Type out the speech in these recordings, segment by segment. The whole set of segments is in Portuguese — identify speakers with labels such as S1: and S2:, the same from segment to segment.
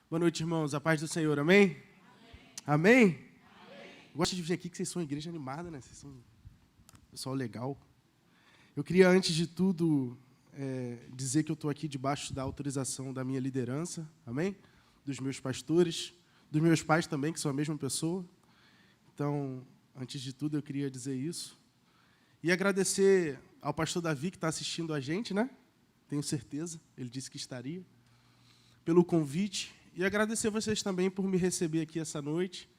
S1: Boa noite, irmãos. A paz do Senhor, amém? Amém? Amém? Gosto de vir aqui que vocês são uma igreja animada, né? Vocês são um pessoal legal. Eu queria, antes de tudo, dizer que eu estou aqui debaixo da autorização da minha liderança, amém? Dos meus pastores, dos meus pais também, que são a mesma pessoa. Então, antes de tudo, eu queria dizer isso. E agradecer ao pastor Davi, que está assistindo a gente, né? Tenho certeza, ele disse que estaria, pelo convite. E agradecer a vocês também por me receber aqui essa noite,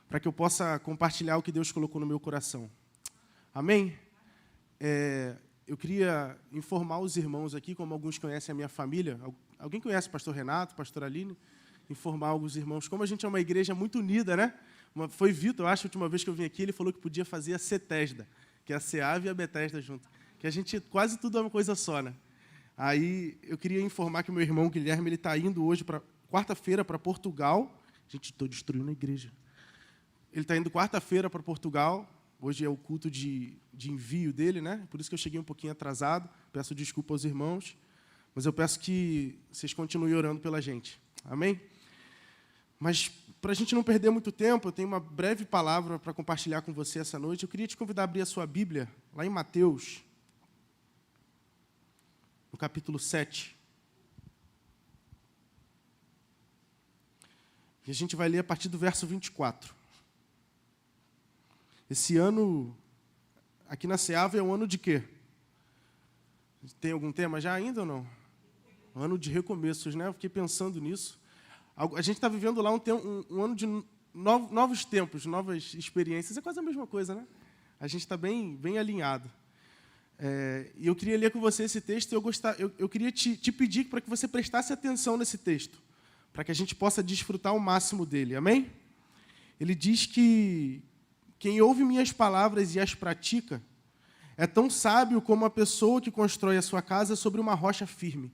S1: para que eu possa compartilhar o que Deus colocou no meu coração. Amém? Eu queria informar os irmãos aqui, como alguns conhecem a minha família. Alguém conhece o pastor Renato, pastor Aline? Informar alguns irmãos. Como a gente é uma igreja muito unida, né? Foi Vitor, eu acho, a última vez que eu vim aqui, ele falou que podia fazer a CETESDA, que é a CEAV e a Betesda junto. Que a gente, quase tudo é uma coisa só, né? Aí, eu queria informar que o meu irmão Guilherme, ele está indo hoje, quarta-feira, para Portugal. Gente, estou destruindo a igreja. Ele está indo quarta-feira para Portugal. Hoje é o culto de envio dele, né? Por isso que eu cheguei um pouquinho atrasado. Peço desculpa aos irmãos. Mas eu peço que vocês continuem orando pela gente. Amém? Mas, para a gente não perder muito tempo, eu tenho uma breve palavra para compartilhar com você essa noite. Eu queria te convidar a abrir a sua Bíblia, lá em Mateus, no capítulo 7. E a gente vai ler a partir do verso 24. Esse ano, aqui na Ceava, é um ano de quê? Tem algum tema já ainda ou não? Ano de recomeços, né? Eu fiquei pensando nisso. A gente está vivendo lá um ano de novos tempos, novas experiências. É quase a mesma coisa, né? A gente está bem alinhado. E eu queria ler com você esse texto e eu queria te pedir para que você prestasse atenção nesse texto, para que a gente possa desfrutar o máximo dele. Amém? Ele diz que quem ouve minhas palavras e as pratica é tão sábio como a pessoa que constrói a sua casa sobre uma rocha firme.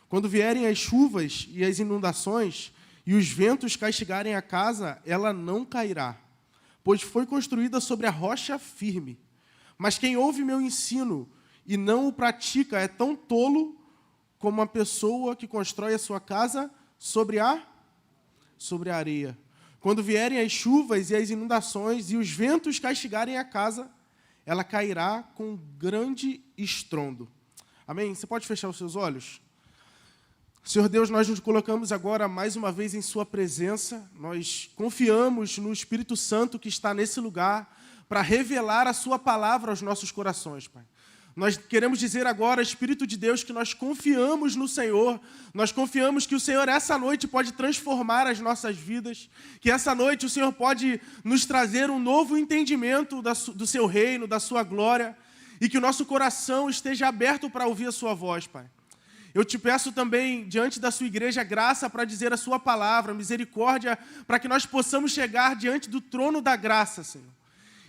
S1: Quando vierem as chuvas e as inundações e os ventos castigarem a casa, ela não cairá, pois foi construída sobre a rocha firme. Mas quem ouve meu ensino e não o pratica é tão tolo como a pessoa que constrói a sua casa sobre a areia. Quando vierem as chuvas e as inundações e os ventos castigarem a casa, ela cairá com grande estrondo. Amém? Você pode fechar os seus olhos? Senhor Deus, nós nos colocamos agora mais uma vez em sua presença. Nós confiamos no Espírito Santo que está nesse lugar para revelar a sua palavra aos nossos corações, Pai. Nós queremos dizer agora, Espírito de Deus, que nós confiamos no Senhor, nós confiamos que o Senhor essa noite pode transformar as nossas vidas, que essa noite o Senhor pode nos trazer um novo entendimento do seu reino, da sua glória, e que o nosso coração esteja aberto para ouvir a sua voz, Pai. Eu te peço também, diante da sua igreja, graça para dizer a sua palavra, misericórdia, para que nós possamos chegar diante do trono da graça, Senhor.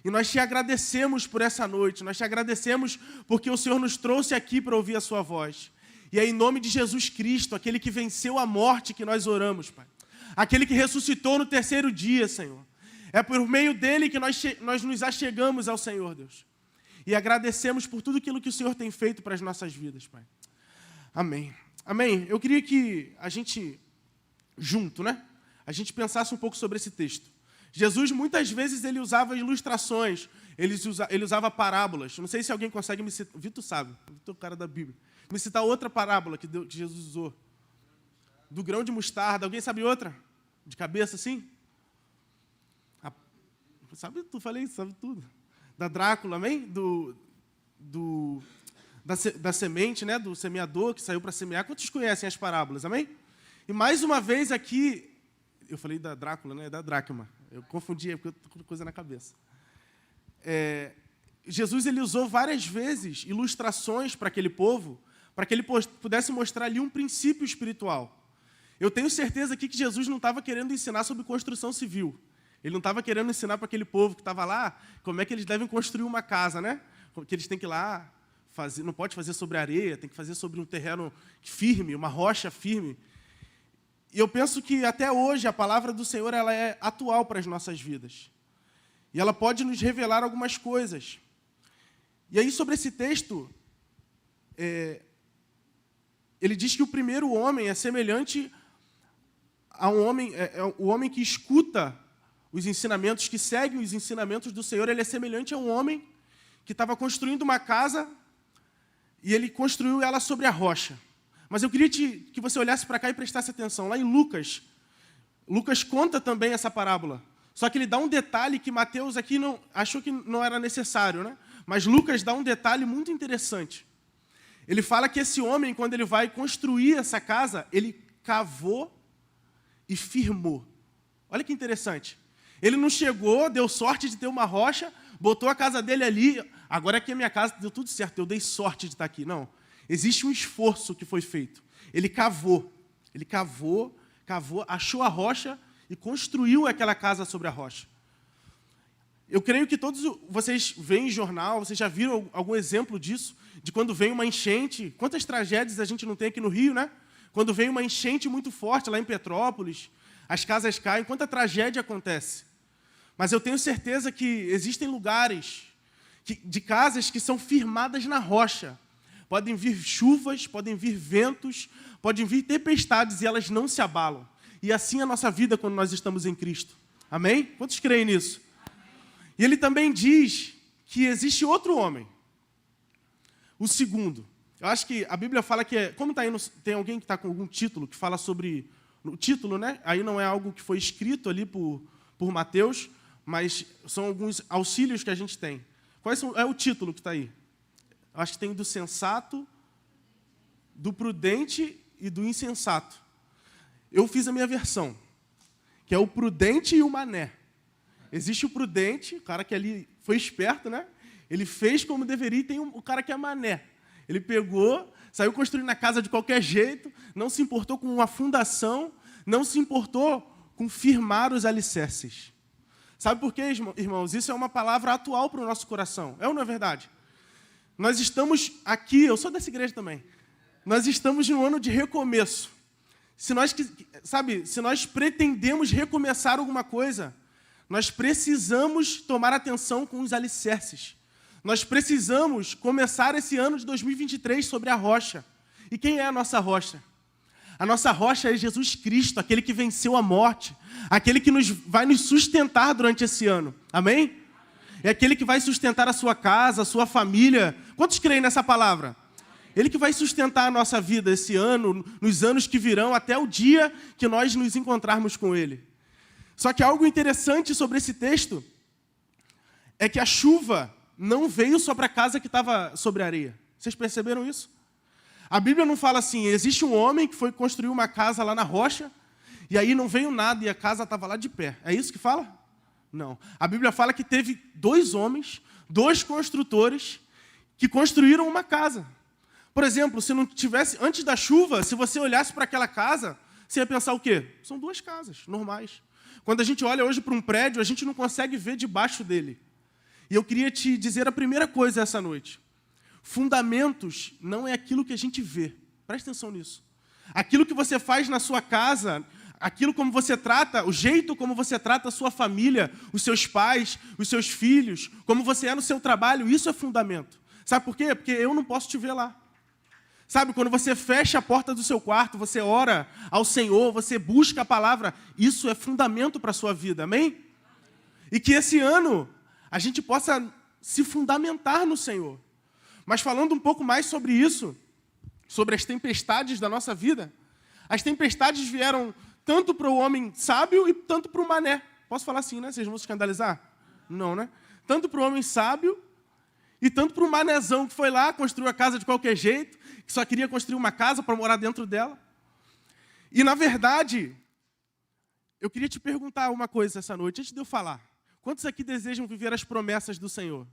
S1: E nós te agradecemos por essa noite, nós te agradecemos porque o Senhor nos trouxe aqui para ouvir a sua voz. E é em nome de Jesus Cristo, aquele que venceu a morte, que nós oramos, Pai. Aquele que ressuscitou no terceiro dia, Senhor. É por meio dele que nós nos achegamos ao Senhor, Deus. E agradecemos por tudo aquilo que o Senhor tem feito para as nossas vidas, Pai. Amém. Amém. Eu queria que a gente, junto, né? A gente pensasse um pouco sobre esse texto. Jesus, muitas vezes, ele usava ilustrações, ele usava parábolas. Não sei se alguém consegue me citar. Vitor sabe, Vitor é o cara da Bíblia. Me citar outra parábola que Jesus usou. Do grão de mostarda. Alguém sabe outra? De cabeça, assim? Sabe tudo. Da Drácula, amém? Da semente, né? Do semeador que saiu para semear. Quantos conhecem as parábolas, amém? E mais uma vez aqui, eu falei da Drácula, né? Da dracma. Eu confundi, porque eu estou com coisa na cabeça. Jesus ele usou várias vezes ilustrações para aquele povo, para que ele pudesse mostrar ali um princípio espiritual. Eu tenho certeza aqui que Jesus não estava querendo ensinar sobre construção civil. Ele não estava querendo ensinar para aquele povo que estava lá como é que eles devem construir uma casa, né? Que eles têm que ir lá fazer, não pode fazer sobre areia, tem que fazer sobre um terreno firme, uma rocha firme. E eu penso que até hoje a palavra do Senhor ela é atual para as nossas vidas. E ela pode nos revelar algumas coisas. E aí, sobre esse texto, ele diz que o primeiro homem é semelhante um homem, o homem que escuta os ensinamentos, que segue os ensinamentos do Senhor, ele é semelhante a um homem que estava construindo uma casa e ele construiu ela sobre a rocha. Mas eu queria que você olhasse para cá e prestasse atenção. Lá em Lucas conta também essa parábola. Só que ele dá um detalhe que Mateus aqui achou que não era necessário, né? Mas Lucas dá um detalhe muito interessante. Ele fala que esse homem, quando ele vai construir essa casa, ele cavou e firmou. Olha que interessante. Ele não chegou, deu sorte de ter uma rocha, botou a casa dele ali, agora aqui é minha casa, deu tudo certo, eu dei sorte de estar aqui. Não. Existe um esforço que foi feito. Ele cavou, achou a rocha e construiu aquela casa sobre a rocha. Eu creio que todos vocês veem em jornal, vocês já viram algum exemplo disso, de quando vem uma enchente. Quantas tragédias a gente não tem aqui no Rio, né? Quando vem uma enchente muito forte lá em Petrópolis, as casas caem, quanta tragédia acontece. Mas eu tenho certeza que existem lugares de casas que são firmadas na rocha. Podem vir chuvas, podem vir ventos, podem vir tempestades e elas não se abalam. E assim é a nossa vida quando nós estamos em Cristo. Amém? Quantos creem nisso? E ele também diz que existe outro homem, o segundo. Eu acho que a Bíblia fala que, como está aí, tem alguém que está com algum título que fala sobre, o título, né? Aí não é algo que foi escrito ali por Mateus, mas são alguns auxílios que a gente tem. É o título que está aí? Eu acho que tem do sensato, do prudente e do insensato. Eu fiz a minha versão, que é o prudente e o mané. Existe o prudente, o cara que ali foi esperto, né? Ele fez como deveria, e tem o cara que é mané. Ele pegou, saiu construindo a casa de qualquer jeito, não se importou com uma fundação, não se importou com firmar os alicerces. Sabe por quê, irmãos? Isso é uma palavra atual para o nosso coração. É ou não é verdade? Nós estamos aqui, eu sou dessa igreja também, nós estamos num ano de recomeço. Se nós pretendemos recomeçar alguma coisa, nós precisamos tomar atenção com os alicerces. Nós precisamos começar esse ano de 2023 sobre a rocha. E quem é a nossa rocha? A nossa rocha é Jesus Cristo, aquele que venceu a morte, aquele que vai nos sustentar durante esse ano. Amém? É aquele que vai sustentar a sua casa, a sua família. Quantos creem nessa palavra? Ele que vai sustentar a nossa vida esse ano, nos anos que virão, até o dia que nós nos encontrarmos com Ele. Só que algo interessante sobre esse texto é que a chuva não veio só para a casa que estava sobre a areia. Vocês perceberam isso? A Bíblia não fala assim, existe um homem que foi construir uma casa lá na rocha, e aí não veio nada e a casa estava lá de pé. É isso que fala? Não. A Bíblia fala que teve 2 homens, 2 construtores, que construíram uma casa. Por exemplo, se não tivesse, antes da chuva, se você olhasse para aquela casa, você ia pensar o quê? São 2 casas normais. Quando a gente olha hoje para um prédio, a gente não consegue ver debaixo dele. E eu queria te dizer a primeira coisa essa noite. Fundamentos não é aquilo que a gente vê. Presta atenção nisso. Aquilo que você faz na sua casa, aquilo como você trata, o jeito como você trata a sua família, os seus pais, os seus filhos, como você é no seu trabalho, isso é fundamento. Sabe por quê? Porque eu não posso te ver lá. Sabe, quando você fecha a porta do seu quarto, você ora ao Senhor, você busca a palavra, isso é fundamento para a sua vida, amém? E que esse ano a gente possa se fundamentar no Senhor. Mas falando um pouco mais sobre isso, sobre as tempestades da nossa vida, as tempestades vieram tanto para o homem sábio e tanto para o mané. Posso falar assim, né? Vocês vão se escandalizar? Não, né? Tanto para o homem sábio e tanto para o manézão que foi lá, construiu a casa de qualquer jeito, que só queria construir uma casa para morar dentro dela. E, na verdade, eu queria te perguntar uma coisa essa noite, antes de eu falar. Quantos aqui desejam viver as promessas do Senhor?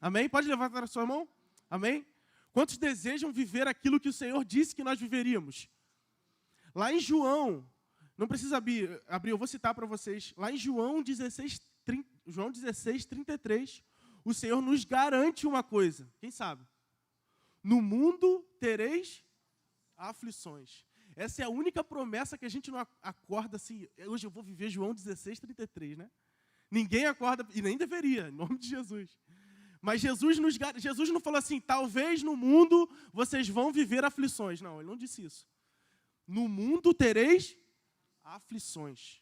S1: Amém? Pode levantar a sua mão? Amém? Quantos desejam viver aquilo que o Senhor disse que nós viveríamos? Lá em João, não precisa abrir, eu vou citar para vocês. Lá em João 16, 33, o Senhor nos garante uma coisa. Quem sabe? No mundo tereis aflições. Essa é a única promessa que a gente não acorda assim. Hoje eu vou viver João 16, 33, né? Ninguém acorda, e nem deveria, em nome de Jesus. Mas Jesus não falou assim, talvez no mundo vocês vão viver aflições. Não, ele não disse isso. No mundo tereis aflições.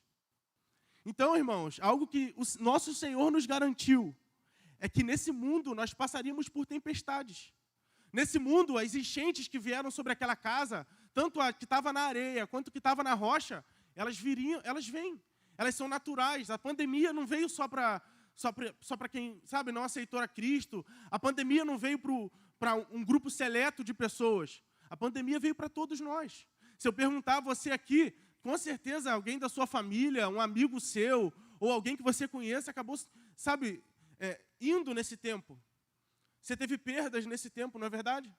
S1: Então, irmãos, algo que o nosso Senhor nos garantiu é que nesse mundo nós passaríamos por tempestades. Nesse mundo, as enchentes que vieram sobre aquela casa, tanto a que estava na areia quanto a que estava na rocha, elas vêm. Elas são naturais. A pandemia não veio só para quem, sabe, não aceitou a Cristo. A pandemia não veio para um grupo seleto de pessoas. A pandemia veio para todos nós. Se eu perguntar a você aqui, com certeza alguém da sua família, um amigo seu, ou alguém que você conhece, acabou, sabe, indo nesse tempo. Você teve perdas nesse tempo, não é verdade?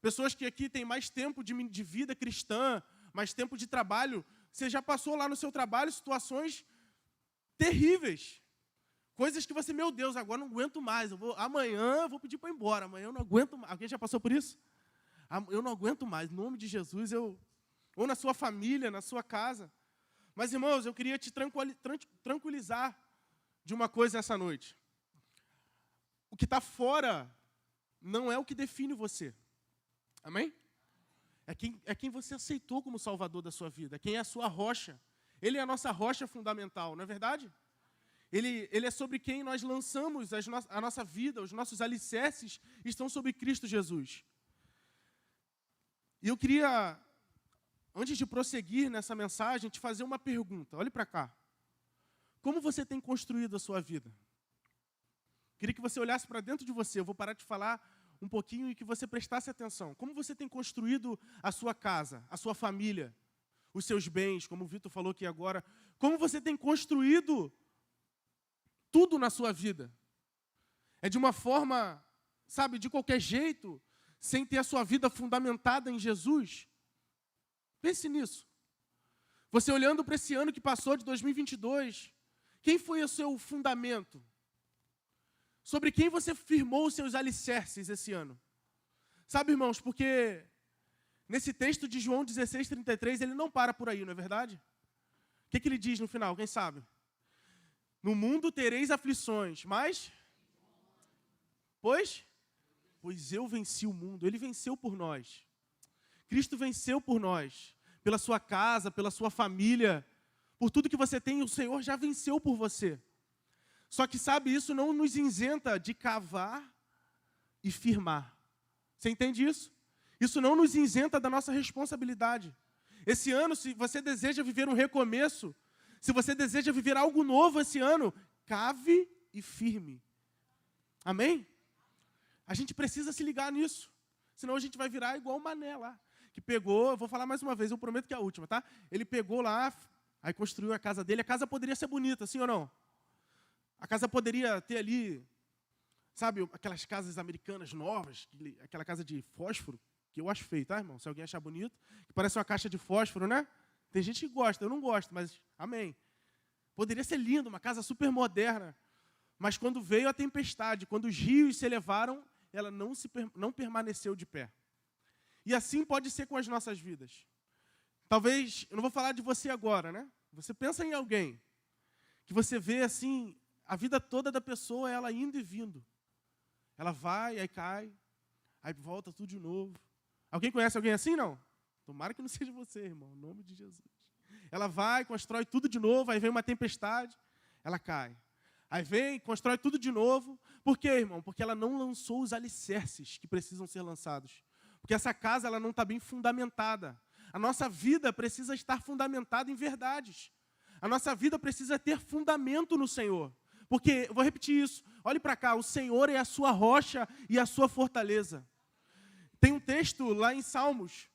S1: Pessoas que aqui têm mais tempo de vida cristã, mais tempo de trabalho. Você já passou lá no seu trabalho situações terríveis. Coisas que você, meu Deus, agora não aguento mais. Amanhã eu vou pedir para ir embora. Amanhã eu não aguento mais. Alguém já passou por isso? Eu não aguento mais. Em nome de Jesus, ou na sua família, na sua casa. Mas, irmãos, eu queria te tranquilizar de uma coisa essa noite. O que está fora não é o que define você. Amém? É quem você aceitou como Salvador da sua vida. Quem é a sua rocha. Ele é a nossa rocha fundamental, não é verdade? Ele é sobre quem nós lançamos a nossa vida, os nossos alicerces estão sobre Cristo Jesus. E eu queria, antes de prosseguir nessa mensagem, te fazer uma pergunta. Olhe para cá. Como você tem construído a sua vida? Queria que você olhasse para dentro de você. Eu vou parar de falar um pouquinho e que você prestasse atenção. Como você tem construído a sua casa, a sua família, os seus bens, como o Vitor falou aqui agora. Como você tem construído tudo na sua vida? É de uma forma, sabe, de qualquer jeito, sem ter a sua vida fundamentada em Jesus? Pense nisso. Você olhando para esse ano que passou, de 2022, quem foi o seu fundamento? Sobre quem você firmou os seus alicerces esse ano? Sabe, irmãos, porque nesse texto de João 16:33, ele não para por aí, não é verdade? O que ele diz no final, quem sabe? No mundo tereis aflições, mas... Pois eu venci o mundo. Ele venceu por nós. Cristo venceu por nós. Pela sua casa, pela sua família, por tudo que você tem, o Senhor já venceu por você. Só que, sabe, isso não nos isenta de cavar e firmar. Você entende isso? Isso não nos isenta da nossa responsabilidade. Esse ano, se você deseja viver um recomeço, se você deseja viver algo novo esse ano, cave e firme. Amém? A gente precisa se ligar nisso. Senão a gente vai virar igual o Mané lá. Que pegou, eu vou falar mais uma vez, eu prometo que é a última, tá? Ele pegou lá, aí construiu a casa dele. A casa poderia ser bonita, sim ou não? A casa poderia ter ali, sabe, aquelas casas americanas novas, aquela casa de fósforo, que eu acho feio, tá, irmão? Se alguém achar bonito, que parece uma caixa de fósforo, né? Tem gente que gosta, eu não gosto, mas amém. Poderia ser lindo, uma casa super moderna. Mas quando veio a tempestade, quando os rios se elevaram, ela não permaneceu de pé. E assim pode ser com as nossas vidas. Talvez, eu não vou falar de você agora, né? Você pensa em alguém que você vê assim, a vida toda da pessoa, ela indo e vindo. Ela vai, aí cai, aí volta tudo de novo. Alguém conhece alguém assim, não? Tomara que não seja você, irmão, em nome de Jesus. Ela vai, constrói tudo de novo, aí vem uma tempestade, ela cai. Aí vem, constrói tudo de novo. Por quê, irmão? Porque ela não lançou os alicerces que precisam ser lançados. Porque essa casa ela não está bem fundamentada. A nossa vida precisa estar fundamentada em verdades. A nossa vida precisa ter fundamento no Senhor. Porque, eu vou repetir isso, olhe para cá, o Senhor é a sua rocha e a sua fortaleza. Tem um texto lá em Salmos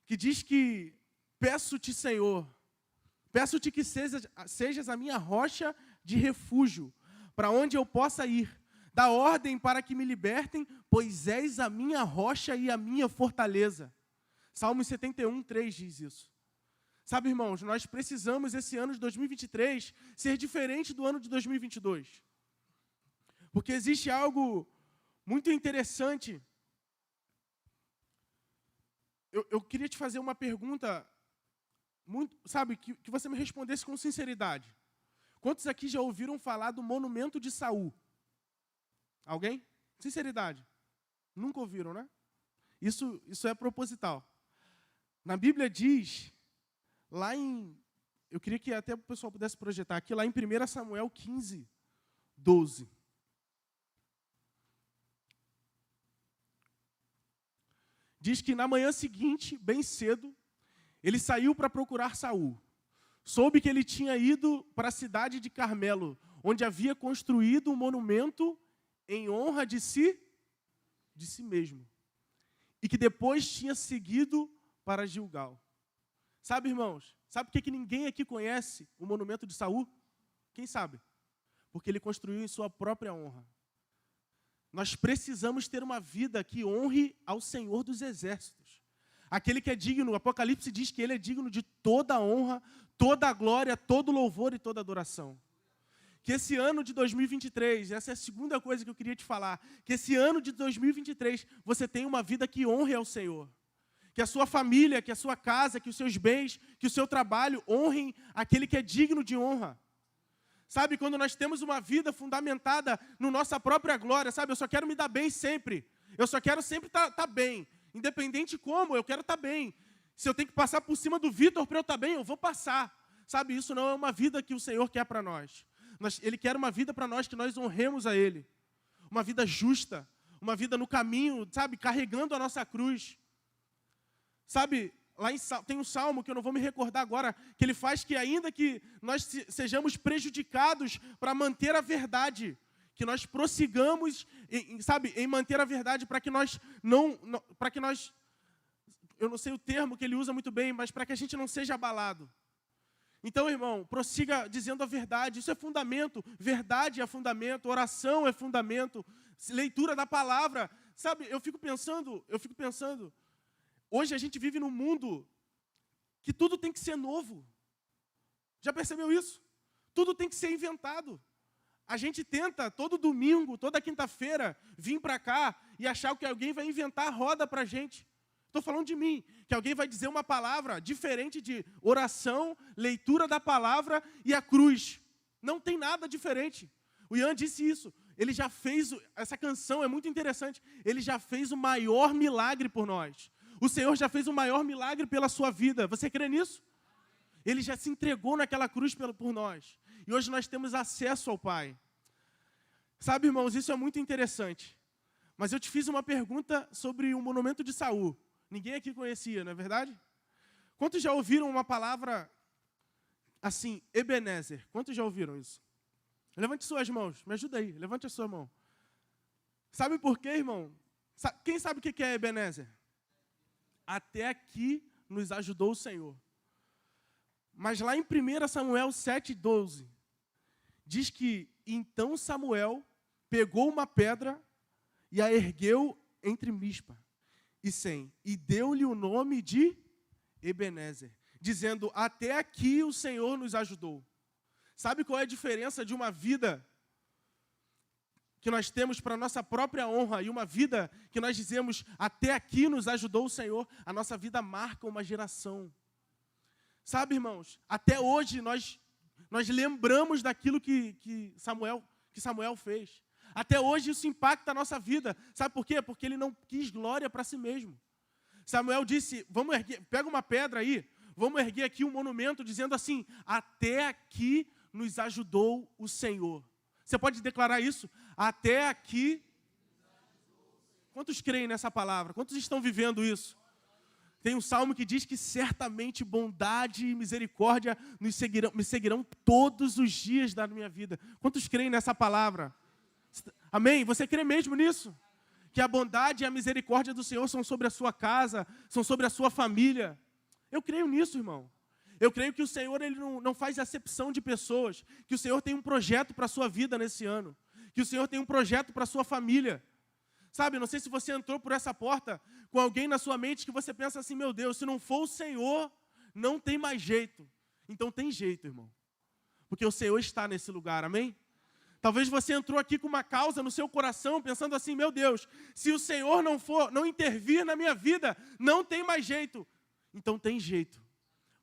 S1: que diz que, peço-te, Senhor, peço-te que sejas a minha rocha de refúgio, para onde eu possa ir. Dá ordem para que me libertem, pois és a minha rocha e a minha fortaleza. Salmos 71:3 diz isso. Sabe, irmãos, nós precisamos, esse ano de 2023, ser diferente do ano de 2022. Porque existe algo muito interessante. Eu queria te fazer uma pergunta, sabe, que você me respondesse com sinceridade. Quantos aqui já ouviram falar do monumento de Saul? Alguém? Sinceridade. Nunca ouviram, né? Isso é proposital. Na Bíblia diz, Eu queria que até o pessoal pudesse projetar aqui, lá em 1 Samuel 15, 12. Diz que na manhã seguinte, bem cedo, ele saiu para procurar Saul. Soube que ele tinha ido para a cidade de Carmelo, onde havia construído um monumento em honra de si mesmo. E que depois tinha seguido para Gilgal. Sabe, irmãos? Sabe por que ninguém aqui conhece o monumento de Saul? Quem sabe? Porque ele construiu em sua própria honra. Nós precisamos ter uma vida que honre ao Senhor dos Exércitos. Aquele que é digno, o Apocalipse diz que ele é digno de toda a honra, toda a glória, todo o louvor e toda a adoração. Que esse ano de 2023, essa é a segunda coisa que eu queria te falar, que esse ano de 2023 você tenha uma vida que honre ao Senhor. Que a sua família, que a sua casa, que os seus bens, que o seu trabalho honrem aquele que é digno de honra. Sabe, quando nós temos uma vida fundamentada na nossa própria glória, sabe, eu só quero me dar bem sempre. Eu só quero sempre estar bem. Independente como, eu quero estar bem. Se eu tenho que passar por cima do Vitor para eu estar bem, eu vou passar. Sabe, isso não é uma vida que o Senhor quer para nós. Ele quer uma vida para nós que nós honremos a Ele. Uma vida justa, uma vida no caminho, sabe, carregando a nossa cruz. Sabe, tem um salmo que eu não vou me recordar agora, que ele faz que ainda que nós sejamos prejudicados para manter a verdade, que nós prossigamos, em manter a verdade para que nós eu não sei o termo que ele usa muito bem, mas para que a gente não seja abalado. Então, irmão, prossiga dizendo a verdade, isso é fundamento, verdade é fundamento, oração é fundamento, leitura da palavra. Sabe, eu fico pensando, hoje a gente vive num mundo que tudo tem que ser novo. Já percebeu isso? Tudo tem que ser inventado. A gente tenta, todo domingo, toda quinta-feira, vir para cá e achar que alguém vai inventar a roda para a gente. Estou falando de mim, que alguém vai dizer uma palavra diferente de oração, leitura da palavra e a cruz. Não tem nada diferente. O Ian disse isso. Ele já fez, essa canção é muito interessante, ele já fez o maior milagre por nós. O Senhor já fez o maior milagre pela sua vida. Você crê nisso? Ele já se entregou naquela cruz por nós. E hoje nós temos acesso ao Pai. Sabe, irmãos, isso é muito interessante. Mas eu te fiz uma pergunta sobre o monumento de Saul. Ninguém aqui conhecia, não é verdade? Quantos já ouviram uma palavra assim, Ebenezer? Quantos já ouviram isso? Levante suas mãos, me ajuda aí, levante a sua mão. Sabe por quê, irmão? Quem sabe o que é Ebenezer? Até aqui nos ajudou o Senhor. Mas lá em 1 Samuel 7,12, diz que então Samuel pegou uma pedra e a ergueu entre Mispa e Sem, e deu-lhe o nome de Ebenezer, dizendo, até aqui o Senhor nos ajudou. Sabe qual é a diferença de uma vida que nós temos para a nossa própria honra e uma vida que nós dizemos, até aqui nos ajudou o Senhor? A nossa vida marca uma geração. Sabe, irmãos, até hoje nós lembramos daquilo que Samuel fez. Até hoje isso impacta a nossa vida. Sabe por quê? Porque ele não quis glória para si mesmo. Samuel disse, vamos erguer, pega uma pedra aí, vamos erguer aqui um monumento dizendo assim, até aqui nos ajudou o Senhor. Você pode declarar isso? Até aqui. Quantos creem nessa palavra? Quantos estão vivendo isso? Tem um salmo que diz que certamente bondade e misericórdia me seguirão todos os dias da minha vida. Quantos creem nessa palavra? Amém? Você crê mesmo nisso? Que a bondade e a misericórdia do Senhor são sobre a sua casa, são sobre a sua família. Eu creio nisso, irmão. Eu creio que o Senhor ele não faz acepção de pessoas, que o Senhor tem um projeto para a sua vida nesse ano, que o Senhor tem um projeto para a sua família. Sabe, não sei se você entrou por essa porta com alguém na sua mente que você pensa assim, meu Deus, se não for o Senhor, não tem mais jeito. Então tem jeito, irmão. Porque o Senhor está nesse lugar, amém? Talvez você entrou aqui com uma causa no seu coração, pensando assim, meu Deus, se o Senhor não intervir na minha vida, não tem mais jeito. Então tem jeito.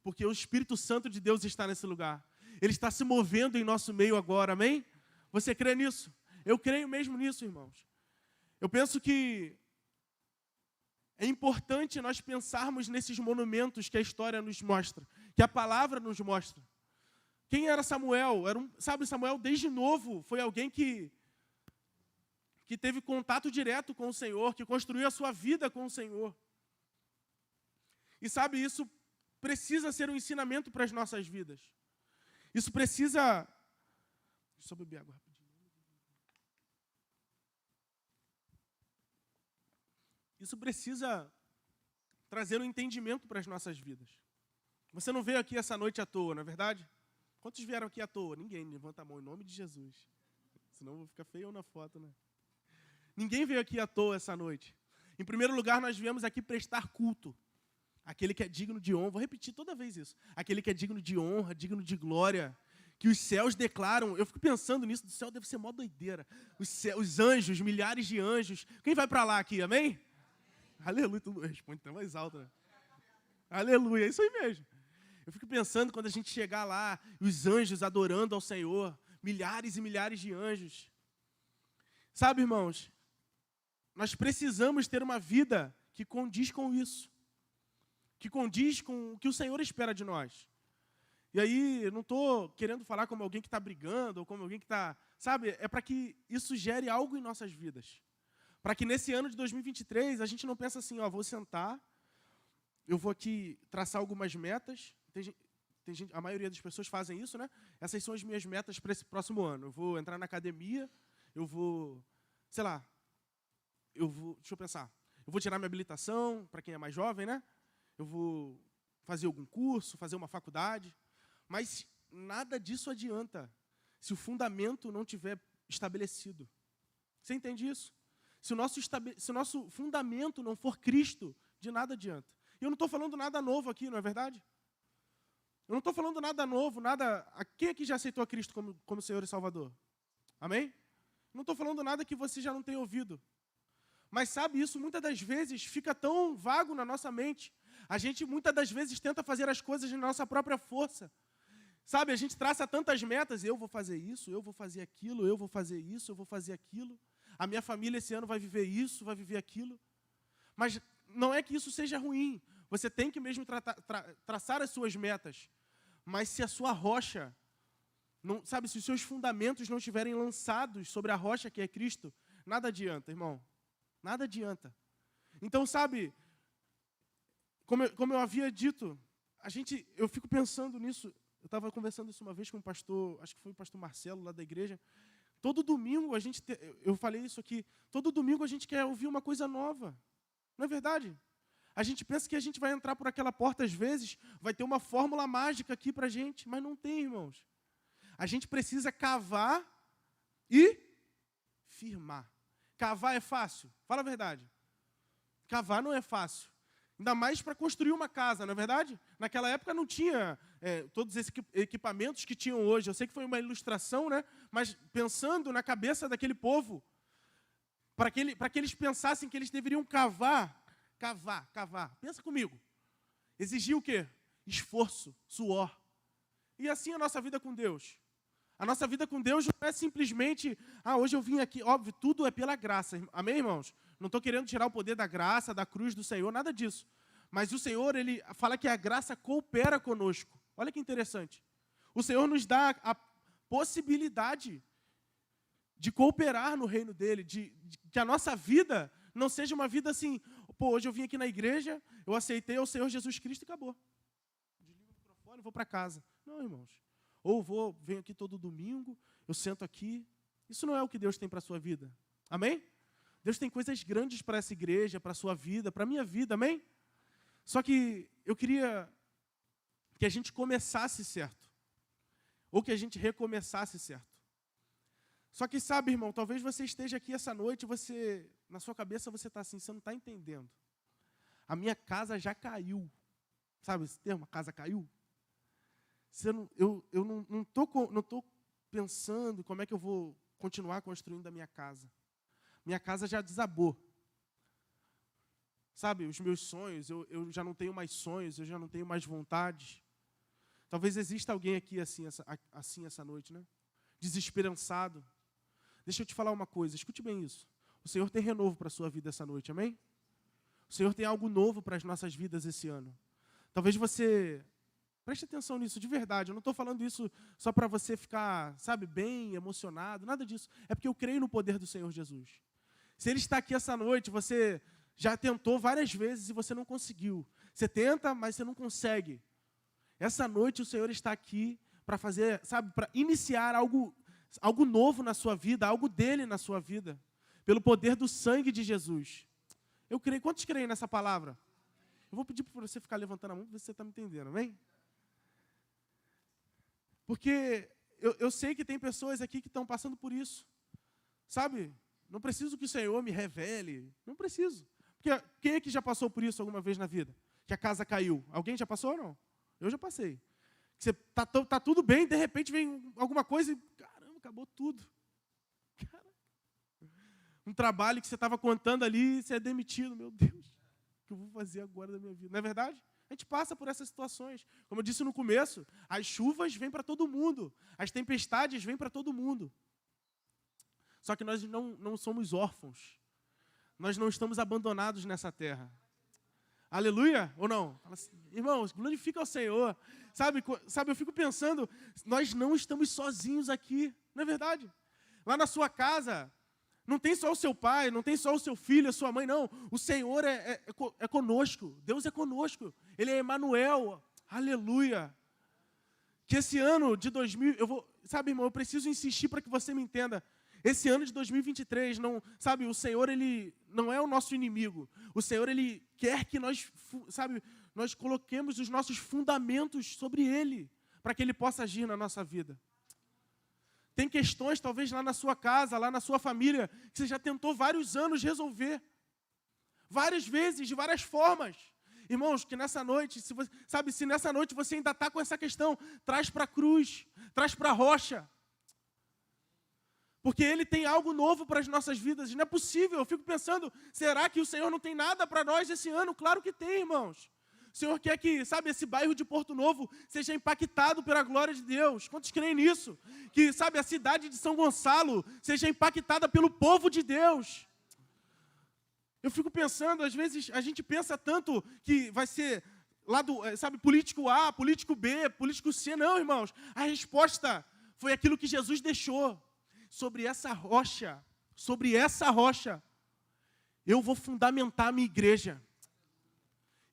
S1: Porque o Espírito Santo de Deus está nesse lugar. Ele está se movendo em nosso meio agora, amém? Você crê nisso? Eu creio mesmo nisso, irmãos. Eu penso que É importante nós pensarmos nesses monumentos que a história nos mostra, que a palavra nos mostra. Quem era Samuel? Sabe, Samuel desde novo foi alguém que teve contato direto com o Senhor, que construiu a sua vida com o Senhor. E sabe, isso precisa ser um ensinamento para as nossas vidas. Isso precisa... Deixa eu beber água rapidinho. Isso precisa trazer um entendimento para as nossas vidas. Você não veio aqui essa noite à toa, não é verdade? Quantos vieram aqui à toa? Ninguém. Levanta a mão em nome de Jesus. Senão eu vou ficar feio na foto, né? Ninguém veio aqui à toa essa noite. Em primeiro lugar, nós viemos aqui prestar culto. Aquele que é digno de honra. Vou repetir toda vez isso. Aquele que é digno de honra, digno de glória. Que os céus declaram. Eu fico pensando nisso. Do céu deve ser mó doideira. Os anjos, milhares de anjos. Quem vai para lá aqui, amém? Aleluia. Tudo responde até mais alto, né? Aleluia. É isso aí mesmo. Eu fico pensando quando a gente chegar lá, os anjos adorando ao Senhor. Milhares e milhares de anjos. Sabe, irmãos? Nós precisamos ter uma vida que condiz com isso. Que condiz com o que o Senhor espera de nós. E aí, eu não estou querendo falar como alguém que está brigando, ou como alguém que está... Sabe, é para que isso gere algo em nossas vidas. Para que nesse ano de 2023, a gente não pense assim, ó, vou sentar, eu vou aqui traçar algumas metas. Tem gente, a maioria das pessoas fazem isso, né? Essas são as minhas metas para esse próximo ano. Eu vou entrar na academia, eu vou, sei lá, deixa eu pensar, eu vou tirar minha habilitação, para quem é mais jovem, né? Eu vou fazer algum curso, fazer uma faculdade, mas nada disso adianta se o fundamento não tiver estabelecido. Você entende isso? Se o nosso fundamento não for Cristo, de nada adianta. E eu não estou falando nada novo aqui, não é verdade? Eu não estou falando nada novo, nada... Quem aqui já aceitou a Cristo como Senhor e Salvador? Amém? Não estou falando nada que você já não tenha ouvido. Mas sabe, isso muitas das vezes fica tão vago na nossa mente. A gente muitas das vezes tenta fazer as coisas na nossa própria força. Sabe, a gente traça tantas metas, eu vou fazer isso, eu vou fazer aquilo, eu vou fazer isso, eu vou fazer aquilo. A minha família esse ano vai viver isso, vai viver aquilo. Mas não é que isso seja ruim. Você tem que mesmo traçar as suas metas. Mas se a sua rocha, não, sabe, se os seus fundamentos não estiverem lançados sobre a rocha que é Cristo, nada adianta, irmão. Nada adianta. Então, sabe, como eu havia dito, eu fico pensando nisso. Eu estava conversando isso uma vez com um pastor, acho que foi o pastor Marcelo, lá da igreja. Todo domingo eu falei isso aqui, todo domingo a gente quer ouvir uma coisa nova. Não é verdade? A gente pensa que a gente vai entrar por aquela porta às vezes, vai ter uma fórmula mágica aqui para a gente, mas não tem, irmãos. A gente precisa cavar e firmar. Cavar é fácil? Fala a verdade. Cavar não é fácil. Ainda mais para construir uma casa, não é verdade? Naquela época não tinha todos esses equipamentos que tinham hoje. Eu sei que foi uma ilustração, né? Mas pensando na cabeça daquele povo, para que eles pensassem que eles deveriam cavar. Pensa comigo. Exigia o quê? Esforço, suor. E assim a nossa vida com Deus. A nossa vida com Deus não é simplesmente, hoje eu vim aqui. Óbvio, tudo é pela graça. Amém, irmãos? Não estou querendo tirar o poder da graça, da cruz do Senhor, nada disso. Mas o Senhor, Ele fala que a graça coopera conosco. Olha que interessante. O Senhor nos dá a possibilidade de cooperar no reino dEle, de que a nossa vida não seja uma vida assim, hoje eu vim aqui na igreja, eu aceitei o Senhor Jesus Cristo e acabou. Desligo o microfone e vou para casa. Não, irmãos. Ou venho aqui todo domingo, eu sento aqui. Isso não é o que Deus tem para a sua vida. Amém? Deus tem coisas grandes para essa igreja, para a sua vida, para a minha vida, amém? Só que eu queria que a gente começasse certo. Ou que a gente recomeçasse certo. Só que sabe, irmão, talvez você esteja aqui essa noite, na sua cabeça você está assim, você não está entendendo. A minha casa já caiu. Sabe esse termo, a casa caiu? Eu não estou pensando como é que eu vou continuar construindo a minha casa. Minha casa já desabou. Sabe, os meus sonhos, eu já não tenho mais sonhos, eu já não tenho mais vontades. Talvez exista alguém aqui assim essa noite, né? Desesperançado. Deixa eu te falar uma coisa, escute bem isso. O Senhor tem renovo para a sua vida essa noite, amém? O Senhor tem algo novo para as nossas vidas esse ano. Talvez você... Preste atenção nisso, de verdade. Eu não estou falando isso só para você ficar, sabe, bem, emocionado, nada disso. É porque eu creio no poder do Senhor Jesus. Se Ele está aqui essa noite, você já tentou várias vezes e você não conseguiu. Você tenta, mas você não consegue. Essa noite o Senhor está aqui para fazer, sabe, para iniciar algo novo na sua vida, algo dele na sua vida, pelo poder do sangue de Jesus. Eu creio. Quantos creem nessa palavra? Eu vou pedir para você ficar levantando a mão para ver se você está me entendendo, amém? Porque eu sei que tem pessoas aqui que estão passando por isso. Sabe? Não preciso que o Senhor me revele. Não preciso. Porque quem é que já passou por isso alguma vez na vida? Que a casa caiu. Alguém já passou ou não? Eu já passei. Você tá tudo bem, de repente vem alguma coisa e... Caramba, acabou tudo. Caramba. Um trabalho que você estava contando ali, você é demitido. Meu Deus, o que eu vou fazer agora da minha vida? Não é verdade? A gente passa por essas situações. Como eu disse no começo, as chuvas vêm para todo mundo. As tempestades vêm para todo mundo. Só que nós não somos órfãos. Nós não estamos abandonados nessa terra. Aleluia? Ou não? Fala assim, irmãos, glorifica ao Senhor. Sabe, eu fico pensando, nós não estamos sozinhos aqui. Não é verdade? Lá na sua casa, não tem só o seu pai, não tem só o seu filho, a sua mãe, não. O Senhor é conosco. Deus é conosco. Ele é Emanuel. Aleluia. Que esse ano de 2000, sabe, irmão, eu preciso insistir para que você me entenda. Esse ano de 2023, sabe, o Senhor, Ele não é o nosso inimigo. O Senhor, Ele quer que nós, sabe, nós coloquemos os nossos fundamentos sobre Ele, para que Ele possa agir na nossa vida. Tem questões, talvez, lá na sua casa, lá na sua família, que você já tentou vários anos resolver. Várias vezes, de várias formas. Irmãos, que nessa noite, se nessa noite você ainda está com essa questão, traz para a cruz, traz para a rocha. Porque Ele tem algo novo para as nossas vidas. Não é possível. Eu fico pensando, será que o Senhor não tem nada para nós esse ano? Claro que tem, irmãos. O Senhor quer que, sabe, esse bairro de Porto Novo seja impactado pela glória de Deus. Quantos creem nisso? Que, sabe, a cidade de São Gonçalo seja impactada pelo povo de Deus. Eu fico pensando, às vezes, a gente pensa tanto que vai ser lá do, sabe, político A, político B, político C. Não, irmãos. A resposta foi aquilo que Jesus deixou. Sobre essa rocha, eu vou fundamentar a minha igreja.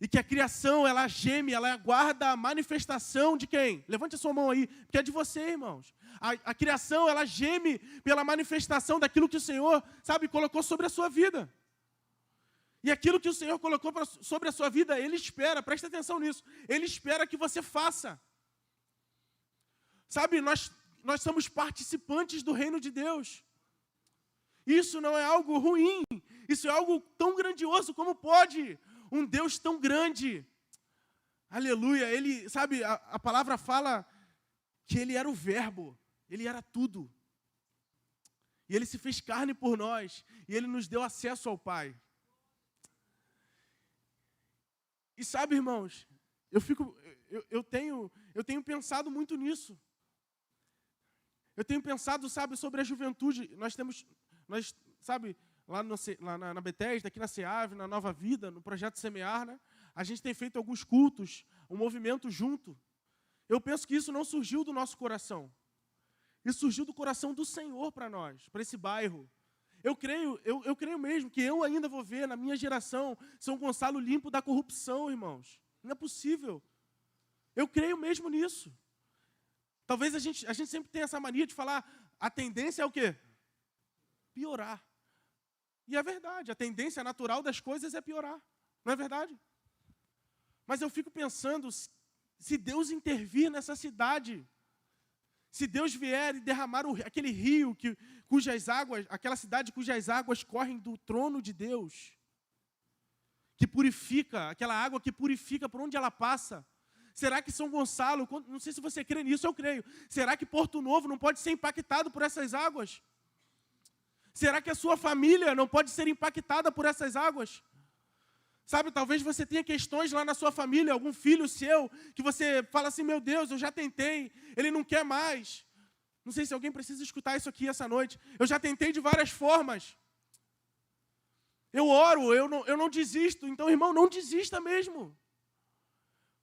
S1: E que a criação, ela geme, ela aguarda a manifestação de quem? Levante a sua mão aí, porque é de você, irmãos. A criação, ela geme pela manifestação daquilo que o Senhor, sabe, colocou sobre a sua vida. E aquilo que o Senhor colocou sobre a sua vida, Ele espera, presta atenção nisso, Ele espera que você faça. Sabe, nós somos participantes do reino de Deus. Isso não é algo ruim. Isso é algo tão grandioso. Como pode um Deus tão grande? Aleluia. Ele, sabe, a palavra fala que Ele era o verbo. Ele era tudo. E Ele se fez carne por nós. E Ele nos deu acesso ao Pai. E sabe, irmãos, eu tenho pensado muito nisso. Eu tenho pensado, sabe, sobre a juventude. Nós sabe, lá na Bethesda, aqui na SEAV, na Nova Vida, no Projeto Semear, né? A gente tem feito alguns cultos, um movimento junto. Eu penso que isso não surgiu do nosso coração. Isso surgiu do coração do Senhor para nós, para esse bairro. Eu creio mesmo que eu ainda vou ver na minha geração São Gonçalo limpo da corrupção, irmãos. Não é possível. Eu creio mesmo nisso. Talvez a gente sempre tenha essa mania de falar, a tendência é o quê? Piorar. E é verdade, a tendência natural das coisas é piorar. Não é verdade? Mas eu fico pensando, se Deus intervir nessa cidade, se Deus vier e derramar aquele rio aquela cidade cujas águas correm do trono de Deus, que purifica, aquela água que purifica por onde ela passa. Será que São Gonçalo, não sei se você crê nisso, eu creio. Será que Porto Novo não pode ser impactado por essas águas? Será que a sua família não pode ser impactada por essas águas? Sabe, talvez você tenha questões lá na sua família, algum filho seu, que você fala assim, meu Deus, eu já tentei, ele não quer mais. Não sei se alguém precisa escutar isso aqui essa noite. Eu já tentei de várias formas. Eu oro, eu não desisto. Então, irmão, não desista mesmo.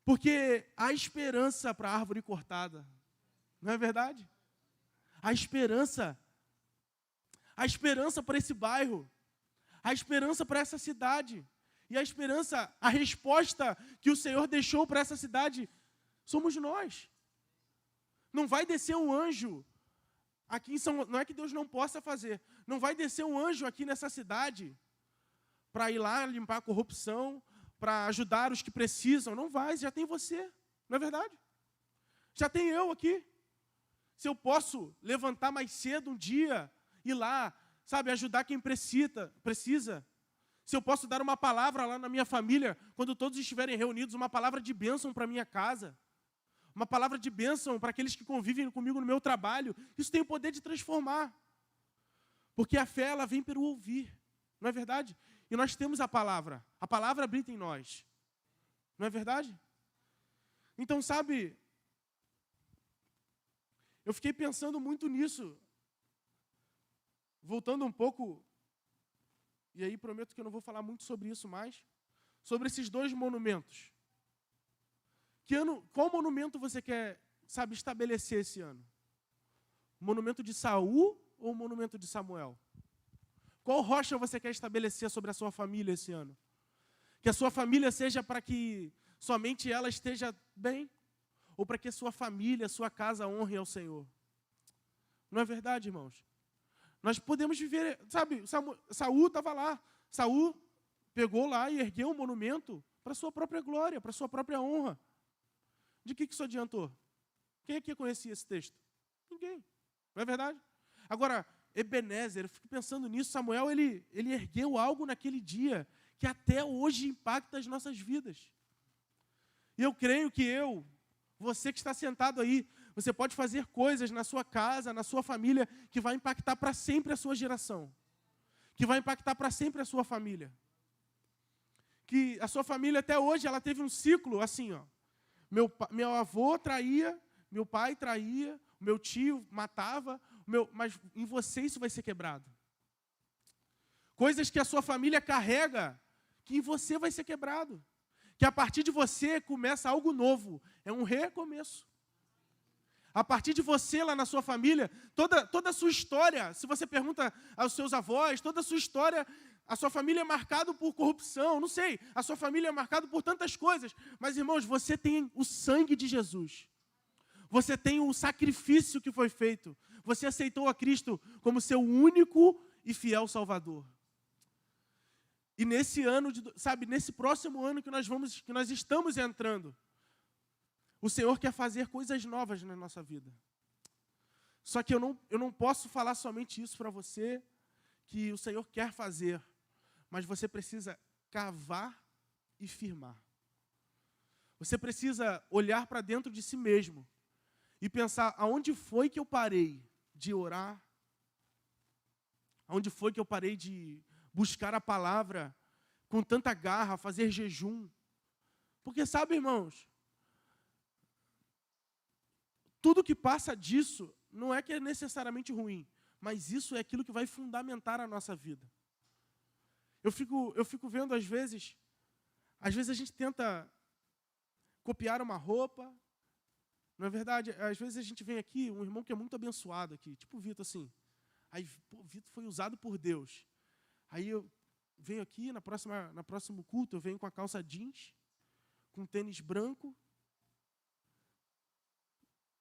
S1: Porque há esperança para a árvore cortada. Não é verdade? Há esperança. Há esperança para esse bairro. Há esperança para essa cidade. E a esperança, a resposta que o Senhor deixou para essa cidade, somos nós. Não vai descer um anjo aqui em São... Não é que Deus não possa fazer. Não vai descer um anjo aqui nessa cidade para ir lá limpar a corrupção, para ajudar os que precisam. Não vai, já tem você. Não é verdade? Já tem eu aqui. Se eu posso levantar mais cedo um dia, ir lá, sabe, ajudar quem precisa. Se eu posso dar uma palavra lá na minha família, quando todos estiverem reunidos, uma palavra de bênção para a minha casa. Uma palavra de bênção para aqueles que convivem comigo no meu trabalho. Isso tem o poder de transformar. Porque a fé, ela vem pelo ouvir. Não é verdade? E nós temos a palavra. A palavra habita em nós. Não é verdade? Então, sabe, eu fiquei pensando muito nisso. Voltando um pouco, e aí prometo que eu não vou falar muito sobre isso mais, sobre esses dois monumentos. Qual monumento você quer, sabe, estabelecer esse ano? O monumento de Saul ou o monumento de Samuel? Qual rocha você quer estabelecer sobre a sua família esse ano? Que a sua família seja para que somente ela esteja bem? Ou para que a sua família, a sua casa honre ao Senhor? Não é verdade, irmãos? Nós podemos viver, sabe, Saul estava lá. Saul pegou lá e ergueu um monumento para a sua própria glória, para a sua própria honra. De que isso adiantou? Quem aqui conhecia esse texto? Ninguém. Não é verdade? Agora, Ebenezer, eu fico pensando nisso, Samuel, ele ergueu algo naquele dia que até hoje impacta as nossas vidas. E eu creio que você que está sentado aí, você pode fazer coisas na sua casa, na sua família, que vai impactar para sempre a sua geração. Que vai impactar para sempre a sua família. Que a sua família até hoje, ela teve um ciclo assim, ó. Meu avô traía, meu pai traía, meu tio matava, mas em você isso vai ser quebrado. Coisas que a sua família carrega, que em você vai ser quebrado. Que a partir de você começa algo novo. É um recomeço. A partir de você, lá na sua família, toda a sua história, se você pergunta aos seus avós, toda a sua história, a sua família é marcada por corrupção, não sei, a sua família é marcada por tantas coisas. Mas, irmãos, você tem o sangue de Jesus. Você tem o sacrifício que foi feito. Você aceitou a Cristo como seu único e fiel Salvador. E nesse ano, nesse próximo ano que nós estamos entrando, o Senhor quer fazer coisas novas na nossa vida. Só que eu não posso falar somente isso para você, que o Senhor quer fazer, mas você precisa cavar e firmar. Você precisa olhar para dentro de si mesmo e pensar, aonde foi que eu parei de orar? Aonde foi que eu parei de buscar a palavra com tanta garra, fazer jejum? Porque sabe, irmãos, tudo que passa disso não é que é necessariamente ruim, mas isso é aquilo que vai fundamentar a nossa vida. Eu fico vendo, às vezes a gente tenta copiar uma roupa, não é verdade? Às vezes a gente vem aqui, um irmão que é muito abençoado aqui, tipo o Vitor, assim. Aí, o Vitor foi usado por Deus. Aí eu venho aqui, no próximo culto, eu venho com a calça jeans, com tênis branco.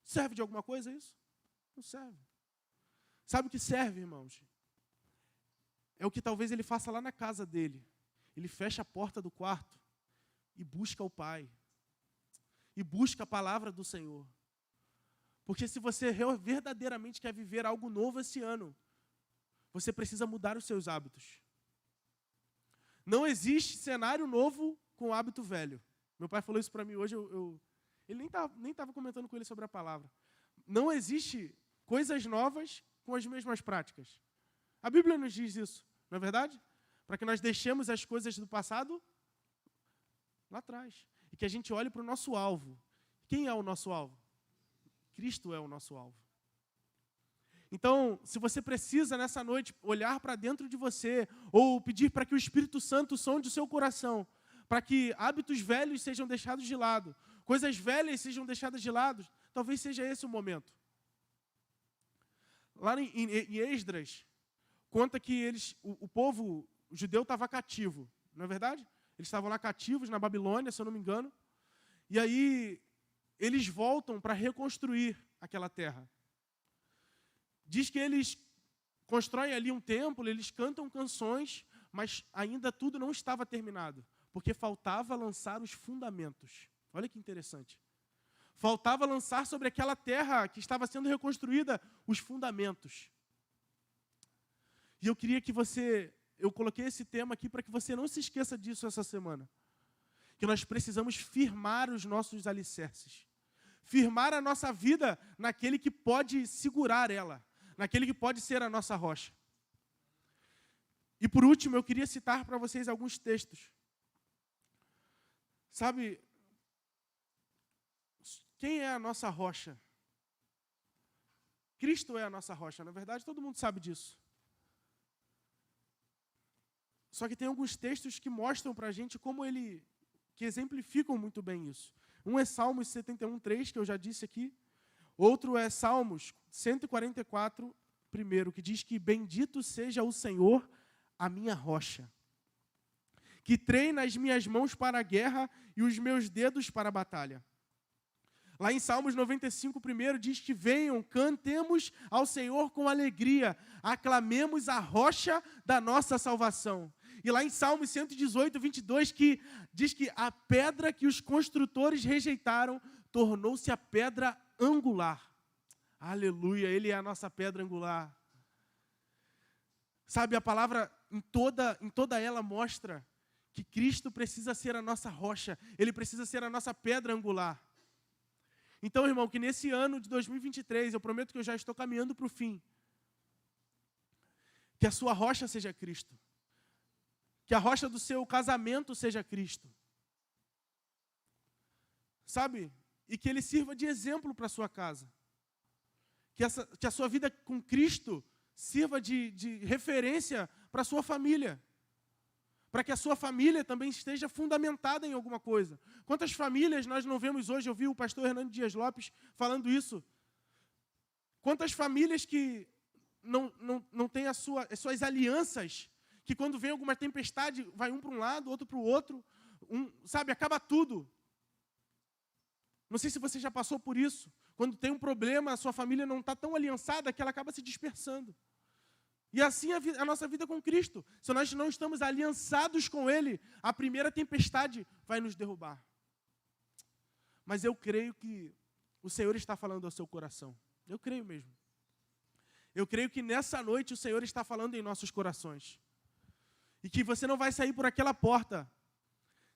S1: Serve de alguma coisa isso? Não serve. Sabe o que serve, irmãos? É o que talvez ele faça lá na casa dele. Ele fecha a porta do quarto e busca o Pai. E busca a palavra do Senhor. Porque se você verdadeiramente quer viver algo novo esse ano, você precisa mudar os seus hábitos. Não existe cenário novo com hábito velho. Meu pai falou isso para mim hoje, ele nem estava comentando com ele sobre a palavra. Não existe coisas novas com as mesmas práticas. A Bíblia nos diz isso, não é verdade? Para que nós deixemos as coisas do passado lá atrás. E que a gente olhe para o nosso alvo. Quem é o nosso alvo? Cristo é o nosso alvo. Então, se você precisa nessa noite olhar para dentro de você, ou pedir para que o Espírito Santo sonde o seu coração, para que hábitos velhos sejam deixados de lado, coisas velhas sejam deixadas de lado, talvez seja esse o momento. Lá em Esdras, conta que o povo judeu estava cativo, não é verdade? Eles estavam lá cativos na Babilônia, se eu não me engano, e aí eles voltam para reconstruir aquela terra. Diz que eles constroem ali um templo, eles cantam canções, mas ainda tudo não estava terminado, porque faltava lançar os fundamentos. Olha que interessante. Faltava lançar sobre aquela terra que estava sendo reconstruída os fundamentos. E eu queria que eu coloquei esse tema aqui para que você não se esqueça disso essa semana. Que nós precisamos firmar os nossos alicerces. Firmar a nossa vida naquele que pode segurar ela, naquele que pode ser a nossa rocha. E por último, eu queria citar para vocês alguns textos. Sabe, quem é a nossa rocha? Cristo é a nossa rocha, na verdade, todo mundo sabe disso. Só que tem alguns textos que mostram para a gente que exemplificam muito bem isso. Um é Salmos 71:3, que eu já disse aqui. Outro é Salmos 144, primeiro, que diz que bendito seja o Senhor, a minha rocha, que treina as minhas mãos para a guerra e os meus dedos para a batalha. Lá em Salmos 95, primeiro, diz que venham, cantemos ao Senhor com alegria, aclamemos a rocha da nossa salvação. E lá em Salmos 118, 22, que diz que a pedra que os construtores rejeitaram tornou-se a pedra angular. Aleluia, Ele é a nossa pedra angular. Sabe, a palavra em toda ela mostra que Cristo precisa ser a nossa rocha, Ele precisa ser a nossa pedra angular. Então, irmão, que nesse ano de 2023, eu prometo que eu já estou caminhando para o fim, que a sua rocha seja Cristo, que a rocha do seu casamento seja Cristo, sabe? E que ele sirva de exemplo para a sua casa, que a sua vida com Cristo sirva de referência para a sua família, para que a sua família também esteja fundamentada em alguma coisa. Quantas famílias nós não vemos hoje? Eu vi o pastor Hernando Dias Lopes falando isso. Quantas famílias que não têm as suas alianças, que quando vem alguma tempestade, vai um para um lado, outro para o outro, sabe, acaba tudo. Não sei se você já passou por isso. Quando tem um problema, a sua família não está tão aliançada que ela acaba se dispersando. E assim a nossa vida com Cristo. Se nós não estamos aliançados com Ele, a primeira tempestade vai nos derrubar. Mas eu creio que o Senhor está falando ao seu coração. Eu creio mesmo. Eu creio que nessa noite o Senhor está falando em nossos corações. E que você não vai sair por aquela porta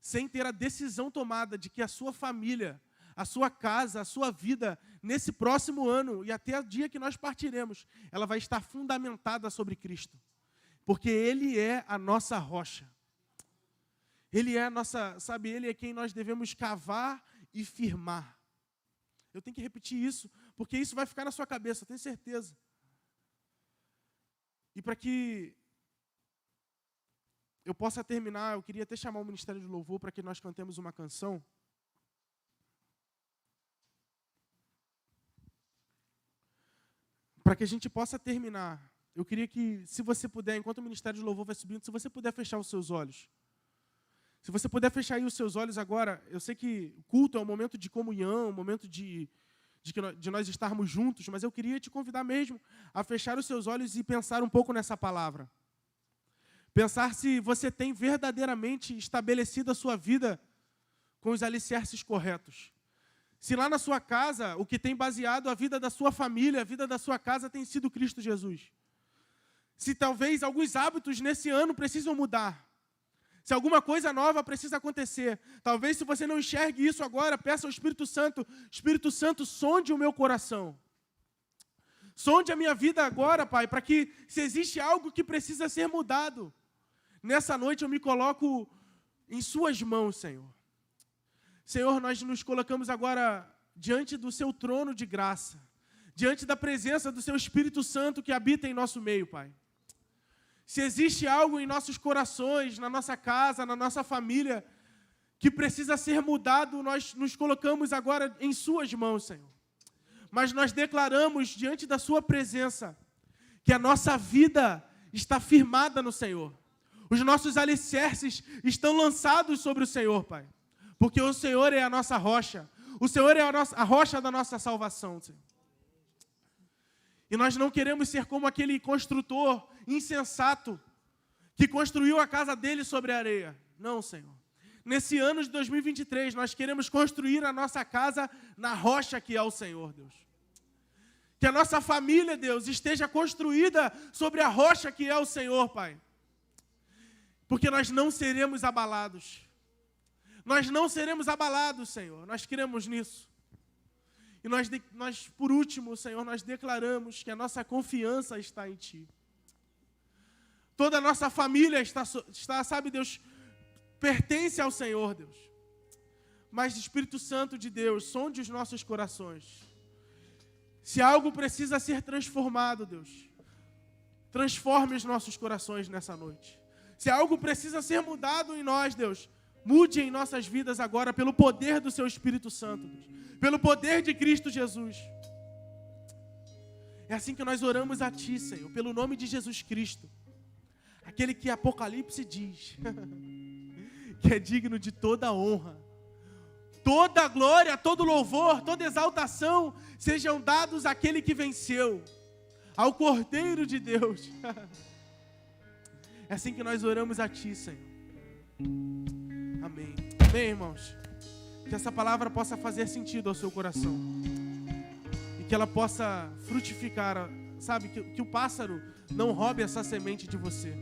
S1: sem ter a decisão tomada de que a sua família, a sua casa, a sua vida, nesse próximo ano e até o dia que nós partiremos, ela vai estar fundamentada sobre Cristo. Porque Ele é a nossa rocha. Ele é a nossa, sabe, Ele é quem nós devemos cavar e firmar. Eu tenho que repetir isso, porque isso vai ficar na sua cabeça, eu tenho certeza. E para que eu possa terminar, eu queria até chamar o Ministério de Louvor para que nós cantemos uma canção. Para que a gente possa terminar, eu queria que, se você puder, enquanto o Ministério de Louvor vai subindo, se você puder fechar os seus olhos. Se você puder fechar aí os seus olhos agora, eu sei que o culto é um momento de comunhão, um momento de nós estarmos juntos, mas eu queria te convidar mesmo a fechar os seus olhos e pensar um pouco nessa palavra. Pensar se você tem verdadeiramente estabelecido a sua vida com os alicerces corretos. Se lá na sua casa, o que tem baseado a vida da sua família, a vida da sua casa tem sido Cristo Jesus. Se talvez alguns hábitos nesse ano precisam mudar. Se alguma coisa nova precisa acontecer. Talvez se você não enxergue isso agora, peça ao Espírito Santo, sonde o meu coração. Sonde a minha vida agora, Pai, para que, se existe algo que precisa ser mudado, nessa noite eu me coloco em suas mãos, Senhor. Senhor, nós nos colocamos agora diante do seu trono de graça, diante da presença do Seu Espírito Santo que habita em nosso meio, Pai. Se existe algo em nossos corações, na nossa casa, na nossa família, que precisa ser mudado, nós nos colocamos agora em Suas mãos, Senhor. Mas nós declaramos diante da Sua presença que a nossa vida está firmada no Senhor. Os nossos alicerces estão lançados sobre o Senhor, Pai. Porque o Senhor é a nossa rocha. O Senhor é a rocha da nossa salvação, Senhor. E nós não queremos ser como aquele construtor insensato que construiu a casa dele sobre a areia. Não, Senhor. Nesse ano de 2023, nós queremos construir a nossa casa na rocha que é o Senhor, Deus. Que a nossa família, Deus, esteja construída sobre a rocha que é o Senhor, Pai. Porque nós não seremos abalados. Nós não seremos abalados, Senhor. Nós cremos nisso. E nós, por último, Senhor, nós declaramos que a nossa confiança está em Ti. Toda a nossa família está, sabe, Deus, pertence ao Senhor, Deus. Mas, Espírito Santo de Deus, sonde os nossos corações. Se algo precisa ser transformado, Deus, transforme os nossos corações nessa noite. Se algo precisa ser mudado em nós, Deus, mude em nossas vidas agora pelo poder do Seu Espírito Santo, Deus, pelo poder de Cristo Jesus. É assim que nós oramos a Ti, Senhor, pelo nome de Jesus Cristo, aquele que Apocalipse diz que é digno de toda honra, toda glória, todo louvor, toda exaltação sejam dados àquele que venceu, ao Cordeiro de Deus. É assim que nós oramos a Ti, Senhor. Amém. Amém, irmãos. Que essa palavra possa fazer sentido ao seu coração. E que ela possa frutificar, sabe? Que o pássaro não roube essa semente de você.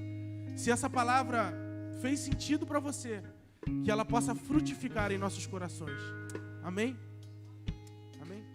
S1: Se essa palavra fez sentido para você, que ela possa frutificar em nossos corações. Amém? Amém?